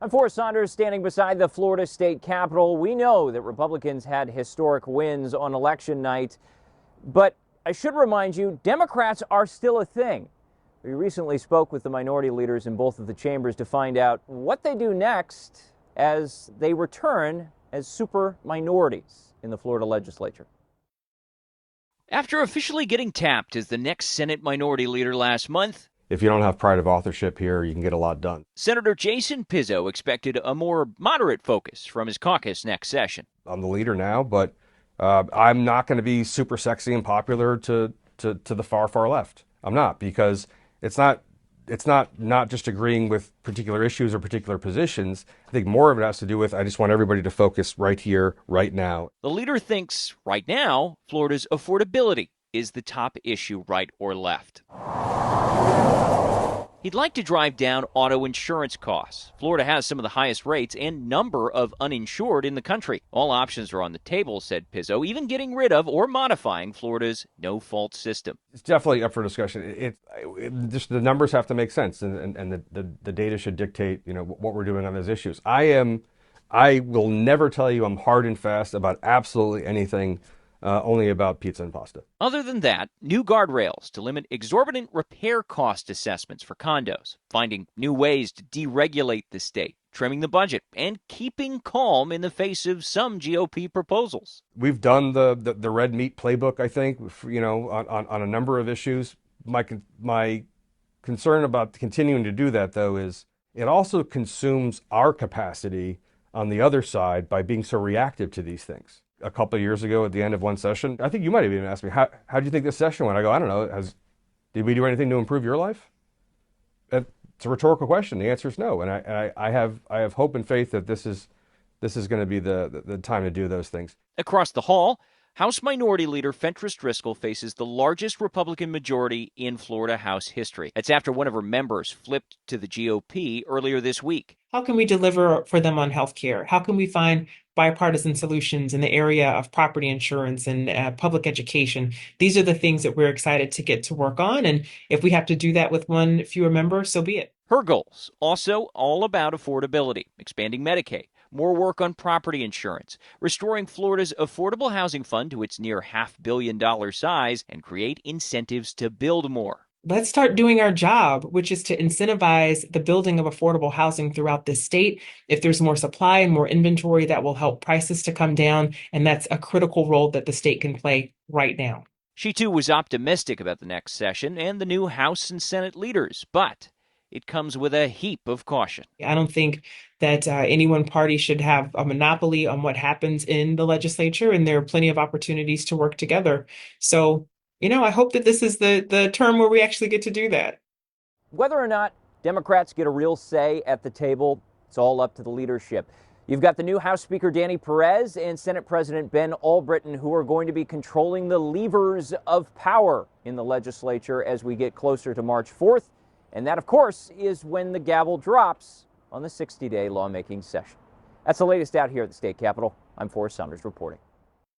I'm Forrest Saunders, standing beside the Florida State Capitol. We know that Republicans had historic wins on election night, but I should remind you, Democrats are still a thing. We recently spoke with the minority leaders in both of the chambers to find out what they do next as they return as super minorities in the Florida legislature. After officially getting tapped as the next Senate minority leader last month, if you don't have pride of authorship here, you can get a lot done. Senator Jason Pizzo expected a more moderate focus from his caucus next session. I'm the leader now, but I'm not going to be super sexy and popular to the far left. I'm not, because it's not just agreeing with particular issues or particular positions. I think more of it has to do with I just want everybody to focus right here, right now. The leader thinks right now Florida's affordability is the top issue, right or left. He'd like to drive down auto insurance costs. Florida has some of the highest rates and number of uninsured in the country. All options are on the table, said Pizzo, even getting rid of or modifying Florida's no-fault system. It's definitely up for discussion. Just the numbers have to make sense, and the data should dictate, what we're doing on those issues. I will never tell you I'm hard and fast about absolutely anything. Only about pizza and pasta. Other than that, new guardrails to limit exorbitant repair cost assessments for condos, finding new ways to deregulate the state, trimming the budget, and keeping calm in the face of some GOP proposals. We've done the red meat playbook, I think, on a number of issues. My concern about continuing to do that, though, is it also consumes our capacity on the other side by being so reactive to these things. A couple of years ago at the end of one session, I think you might have even asked me, how do you think this session went? I go, I don't know. Did we do anything to improve your life? It's a rhetorical question. The answer is no. And I have hope and faith that this is going to be the time to do those things. Across the hall, House Minority Leader Fentress Driscoll faces the largest Republican majority in Florida House history. That's after one of her members flipped to the GOP earlier this week. How can we deliver for them on health care? How can we find bipartisan solutions in the area of property insurance and public education? These are the things that we're excited to get to work on. And if we have to do that with one fewer member, so be it. Her goals also all about affordability, expanding Medicaid, more work on property insurance, restoring Florida's affordable housing fund to its near $500 million size, and create incentives to build more. Let's start doing our job, which is to incentivize the building of affordable housing throughout the state. If there's more supply and more inventory, that will help prices to come down. And that's a critical role that the state can play right now. She, too, was optimistic about the next session and the new House and Senate leaders, but it comes with a heap of caution. I don't think that any one party should have a monopoly on what happens in the legislature, and there are plenty of opportunities to work together. So, I hope that this is the term where we actually get to do that. Whether or not Democrats get a real say at the table, it's all up to the leadership. You've got the new House Speaker Danny Perez and Senate President Ben Albritton, who are going to be controlling the levers of power in the legislature as we get closer to March 4th. And that, of course, is when the gavel drops on the 60-day lawmaking session. That's the latest out here at the state capitol. I'm Forrest Saunders reporting.